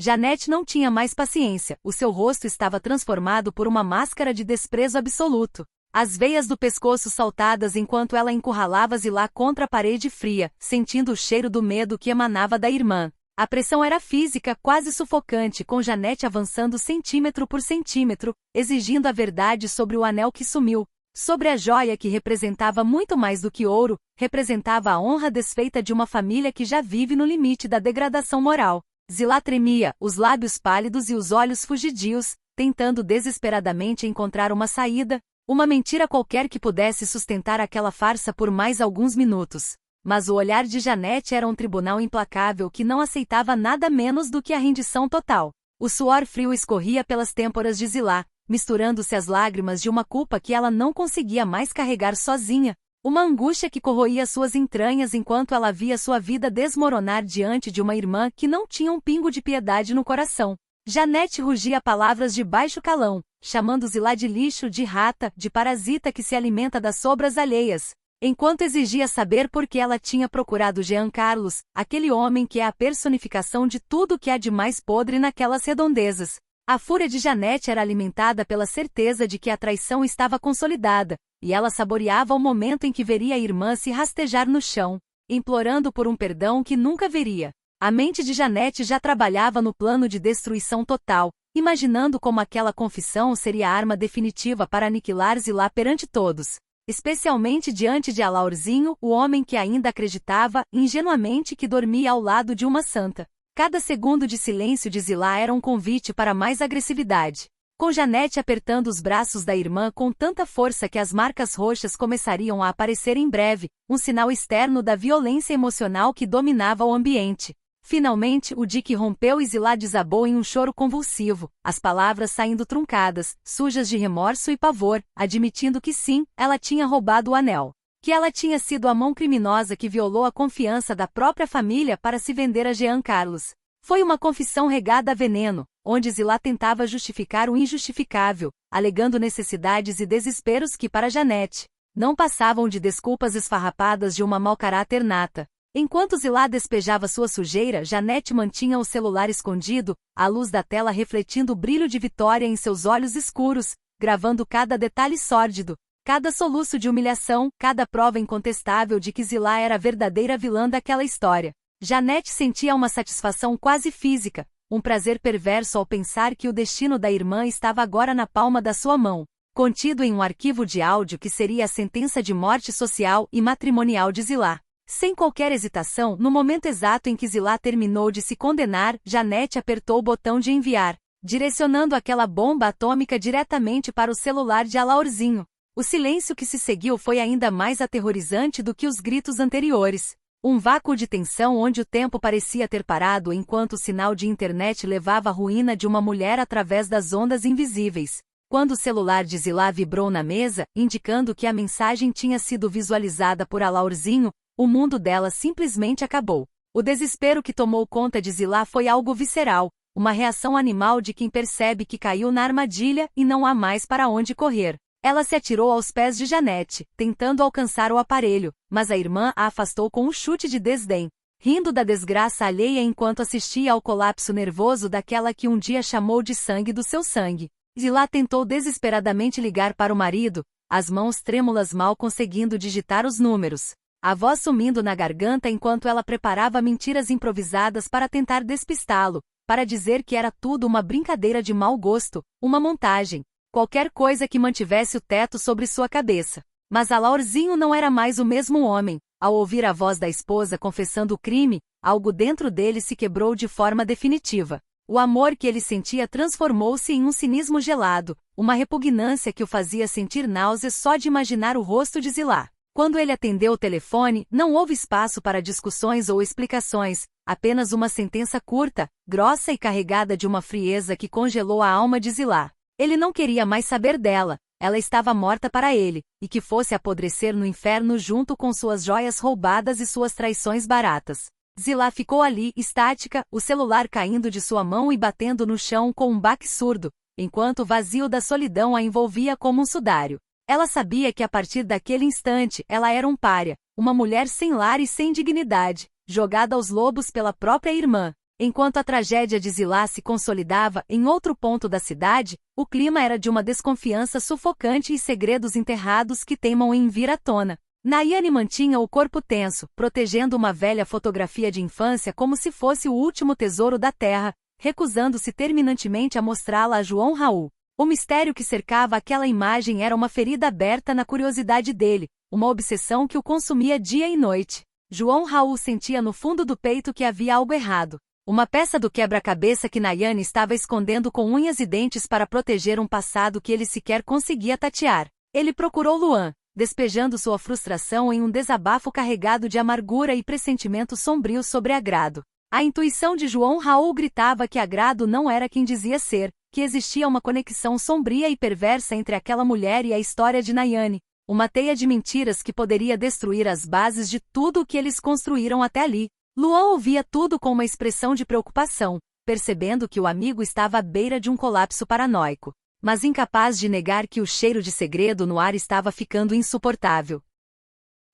Janete não tinha mais paciência, o seu rosto estava transformado por uma máscara de desprezo absoluto. As veias do pescoço saltadas enquanto ela encurralava Zilá contra a parede fria, sentindo o cheiro do medo que emanava da irmã. A pressão era física, quase sufocante, com Janete avançando centímetro por centímetro, exigindo a verdade sobre o anel que sumiu, sobre a joia que representava muito mais do que ouro, representava a honra desfeita de uma família que já vive no limite da degradação moral. Zilá tremia, os lábios pálidos e os olhos fugidios, tentando desesperadamente encontrar uma saída, uma mentira qualquer que pudesse sustentar aquela farsa por mais alguns minutos. Mas o olhar de Janete era um tribunal implacável que não aceitava nada menos do que a rendição total. O suor frio escorria pelas têmporas de Zilá, misturando-se às lágrimas de uma culpa que ela não conseguia mais carregar sozinha, uma angústia que corroía suas entranhas enquanto ela via sua vida desmoronar diante de uma irmã que não tinha um pingo de piedade no coração. Janete rugia palavras de baixo calão, chamando Zilá de lixo, de rata, de parasita que se alimenta das sobras alheias, enquanto exigia saber por que ela tinha procurado Jean Carlos, aquele homem que é a personificação de tudo que há de mais podre naquelas redondezas. A fúria de Janete era alimentada pela certeza de que a traição estava consolidada, e ela saboreava o momento em que veria a irmã se rastejar no chão, implorando por um perdão que nunca veria. A mente de Janete já trabalhava no plano de destruição total, imaginando como aquela confissão seria a arma definitiva para aniquilar Zilá perante todos, especialmente diante de Alaurzinho, o homem que ainda acreditava, ingenuamente, que dormia ao lado de uma santa. Cada segundo de silêncio de Zilá era um convite para mais agressividade. Com Janete apertando os braços da irmã com tanta força que as marcas roxas começariam a aparecer em breve, um sinal externo da violência emocional que dominava o ambiente. Finalmente, o dique rompeu e Zilá desabou em um choro convulsivo, as palavras saindo truncadas, sujas de remorso e pavor, admitindo que sim, ela tinha roubado o anel. Que ela tinha sido a mão criminosa que violou a confiança da própria família para se vender a Jean Carlos. Foi uma confissão regada a veneno, onde Zilá tentava justificar o injustificável, alegando necessidades e desesperos que para Janete não passavam de desculpas esfarrapadas de uma mau caráter nata. Enquanto Zilá despejava sua sujeira, Janete mantinha o celular escondido, a luz da tela refletindo o brilho de vitória em seus olhos escuros, gravando cada detalhe sórdido, cada soluço de humilhação, cada prova incontestável de que Zilá era a verdadeira vilã daquela história. Janete sentia uma satisfação quase física, um prazer perverso ao pensar que o destino da irmã estava agora na palma da sua mão, contido em um arquivo de áudio que seria a sentença de morte social e matrimonial de Zilá. Sem qualquer hesitação, no momento exato em que Zilá terminou de se condenar, Janete apertou o botão de enviar, direcionando aquela bomba atômica diretamente para o celular de Alaurzinho. O silêncio que se seguiu foi ainda mais aterrorizante do que os gritos anteriores. Um vácuo de tensão onde o tempo parecia ter parado enquanto o sinal de internet levava a ruína de uma mulher através das ondas invisíveis. Quando o celular de Zilá vibrou na mesa, indicando que a mensagem tinha sido visualizada por Alaurzinho, o mundo dela simplesmente acabou. O desespero que tomou conta de Zilá foi algo visceral, uma reação animal de quem percebe que caiu na armadilha e não há mais para onde correr. Ela se atirou aos pés de Janete, tentando alcançar o aparelho, mas a irmã a afastou com um chute de desdém, rindo da desgraça alheia enquanto assistia ao colapso nervoso daquela que um dia chamou de sangue do seu sangue. Zilá tentou desesperadamente ligar para o marido, as mãos trêmulas mal conseguindo digitar os números. A voz sumindo na garganta enquanto ela preparava mentiras improvisadas para tentar despistá-lo, para dizer que era tudo uma brincadeira de mau gosto, uma montagem, qualquer coisa que mantivesse o teto sobre sua cabeça. Mas Alaurzinho não era mais o mesmo homem. Ao ouvir a voz da esposa confessando o crime, algo dentro dele se quebrou de forma definitiva. O amor que ele sentia transformou-se em um cinismo gelado, uma repugnância que o fazia sentir náuseas só de imaginar o rosto de Zilá. Quando ele atendeu o telefone, não houve espaço para discussões ou explicações, apenas uma sentença curta, grossa e carregada de uma frieza que congelou a alma de Zilá. Ele não queria mais saber dela, ela estava morta para ele, e que fosse apodrecer no inferno junto com suas joias roubadas e suas traições baratas. Zilá ficou ali, estática, o celular caindo de sua mão e batendo no chão com um baque surdo, enquanto o vazio da solidão a envolvia como um sudário. Ela sabia que a partir daquele instante ela era um pária, uma mulher sem lar e sem dignidade, jogada aos lobos pela própria irmã. Enquanto a tragédia de Zilá se consolidava em outro ponto da cidade, o clima era de uma desconfiança sufocante e segredos enterrados que teimam em vir à tona. Nayane mantinha o corpo tenso, protegendo uma velha fotografia de infância como se fosse o último tesouro da terra, recusando-se terminantemente a mostrá-la a João Raul. O mistério que cercava aquela imagem era uma ferida aberta na curiosidade dele, uma obsessão que o consumia dia e noite. João Raul sentia no fundo do peito que havia algo errado. Uma peça do quebra-cabeça que Nayane estava escondendo com unhas e dentes para proteger um passado que ele sequer conseguia tatear. Ele procurou Luan, despejando sua frustração em um desabafo carregado de amargura e pressentimentos sombrios sobre Agrado. A intuição de João Raul gritava que Agrado não era quem dizia ser, que existia uma conexão sombria e perversa entre aquela mulher e a história de Nayane, uma teia de mentiras que poderia destruir as bases de tudo o que eles construíram até ali. Luan ouvia tudo com uma expressão de preocupação, percebendo que o amigo estava à beira de um colapso paranoico, mas incapaz de negar que o cheiro de segredo no ar estava ficando insuportável.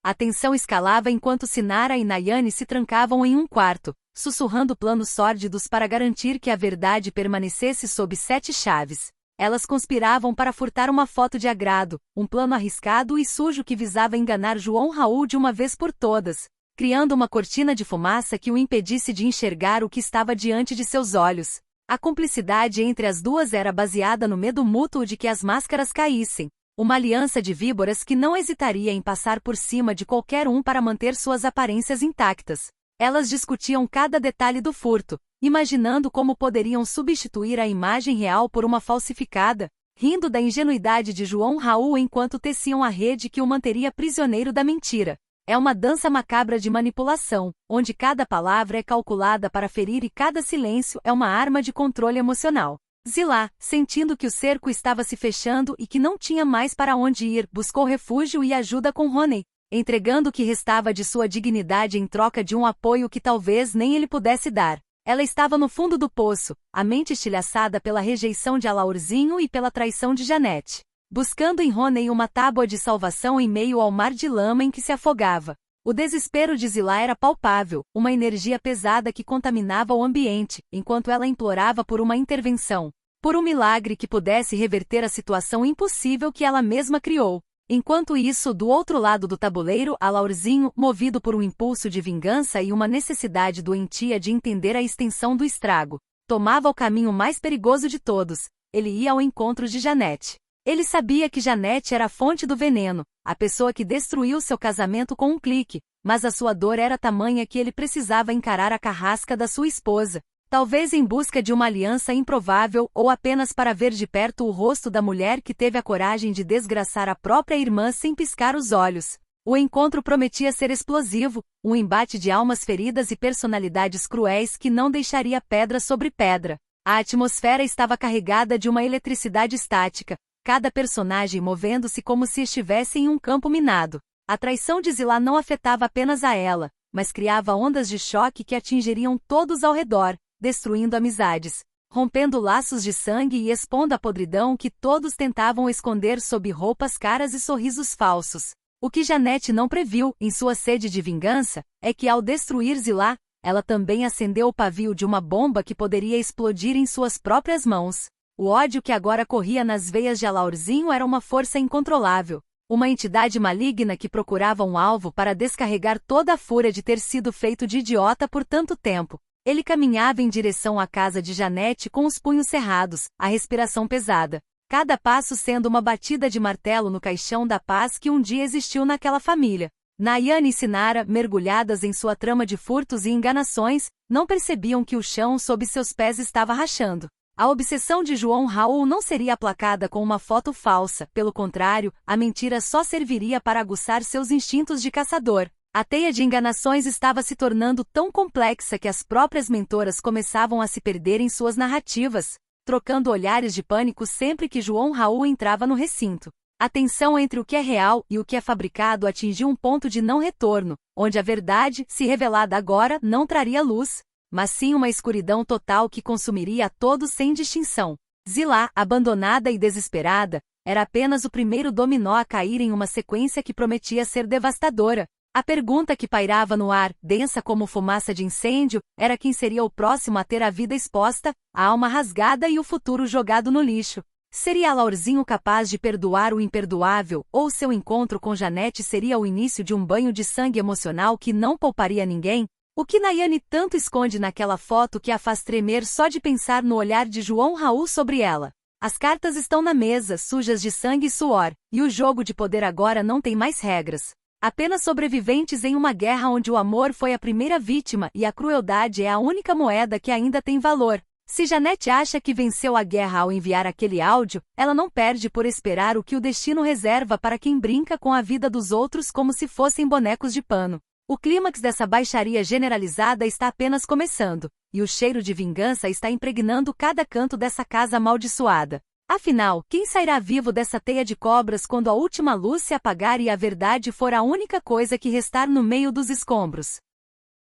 A tensão escalava enquanto Sinara e Nayane se trancavam em um quarto, sussurrando planos sórdidos para garantir que a verdade permanecesse sob 7 chaves. Elas conspiravam para furtar uma foto de Agrado, um plano arriscado e sujo que visava enganar João Raul de uma vez por todas, criando uma cortina de fumaça que o impedisse de enxergar o que estava diante de seus olhos. A cumplicidade entre as duas era baseada no medo mútuo de que as máscaras caíssem, uma aliança de víboras que não hesitaria em passar por cima de qualquer um para manter suas aparências intactas. Elas discutiam cada detalhe do furto, imaginando como poderiam substituir a imagem real por uma falsificada, rindo da ingenuidade de João Raul enquanto teciam a rede que o manteria prisioneiro da mentira. É uma dança macabra de manipulação, onde cada palavra é calculada para ferir e cada silêncio é uma arma de controle emocional. Zilá, sentindo que o cerco estava se fechando e que não tinha mais para onde ir, buscou refúgio e ajuda com Roney, entregando o que restava de sua dignidade em troca de um apoio que talvez nem ele pudesse dar. Ela estava no fundo do poço, a mente estilhaçada pela rejeição de Alaurzinho e pela traição de Janete, buscando em Roney uma tábua de salvação em meio ao mar de lama em que se afogava. O desespero de Zilá era palpável, uma energia pesada que contaminava o ambiente, enquanto ela implorava por uma intervenção, por um milagre que pudesse reverter a situação impossível que ela mesma criou. Enquanto isso, do outro lado do tabuleiro, Alaurzinho, movido por um impulso de vingança e uma necessidade doentia de entender a extensão do estrago, tomava o caminho mais perigoso de todos. Ele ia ao encontro de Janete. Ele sabia que Janete era a fonte do veneno, a pessoa que destruiu seu casamento com um clique, mas a sua dor era tamanha que ele precisava encarar a carrasca da sua esposa, talvez em busca de uma aliança improvável ou apenas para ver de perto o rosto da mulher que teve a coragem de desgraçar a própria irmã sem piscar os olhos. O encontro prometia ser explosivo, um embate de almas feridas e personalidades cruéis que não deixaria pedra sobre pedra. A atmosfera estava carregada de uma eletricidade estática, cada personagem movendo-se como se estivesse em um campo minado. A traição de Zilá não afetava apenas a ela, mas criava ondas de choque que atingiriam todos ao redor, destruindo amizades, rompendo laços de sangue e expondo a podridão que todos tentavam esconder sob roupas caras e sorrisos falsos. O que Janete não previu, em sua sede de vingança, é que ao destruir Zilá, ela também acendeu o pavio de uma bomba que poderia explodir em suas próprias mãos. O ódio que agora corria nas veias de Alaurzinho era uma força incontrolável, uma entidade maligna que procurava um alvo para descarregar toda a fúria de ter sido feito de idiota por tanto tempo. Ele caminhava em direção à casa de Janete com os punhos cerrados, a respiração pesada, cada passo sendo uma batida de martelo no caixão da paz que um dia existiu naquela família. Nayane e Sinara, mergulhadas em sua trama de furtos e enganações, não percebiam que o chão sob seus pés estava rachando. A obsessão de João Raul não seria aplacada com uma foto falsa, pelo contrário, a mentira só serviria para aguçar seus instintos de caçador. A teia de enganações estava se tornando tão complexa que as próprias mentoras começavam a se perder em suas narrativas, trocando olhares de pânico sempre que João Raul entrava no recinto. A tensão entre o que é real e o que é fabricado atingiu um ponto de não retorno, onde a verdade, se revelada agora, não traria luz, mas sim uma escuridão total que consumiria a todos sem distinção. Zilá, abandonada e desesperada, era apenas o primeiro dominó a cair em uma sequência que prometia ser devastadora. A pergunta que pairava no ar, densa como fumaça de incêndio, era quem seria o próximo a ter a vida exposta, a alma rasgada e o futuro jogado no lixo. Seria Laurzinho capaz de perdoar o imperdoável, ou seu encontro com Janete seria o início de um banho de sangue emocional que não pouparia ninguém? O que Nayane tanto esconde naquela foto que a faz tremer só de pensar no olhar de João Raul sobre ela? As cartas estão na mesa, sujas de sangue e suor, e o jogo de poder agora não tem mais regras. Apenas sobreviventes em uma guerra onde o amor foi a primeira vítima e a crueldade é a única moeda que ainda tem valor. Se Janete acha que venceu a guerra ao enviar aquele áudio, ela não perde por esperar o que o destino reserva para quem brinca com a vida dos outros como se fossem bonecos de pano. O clímax dessa baixaria generalizada está apenas começando, e o cheiro de vingança está impregnando cada canto dessa casa amaldiçoada. Afinal, quem sairá vivo dessa teia de cobras quando a última luz se apagar e a verdade for a única coisa que restar no meio dos escombros?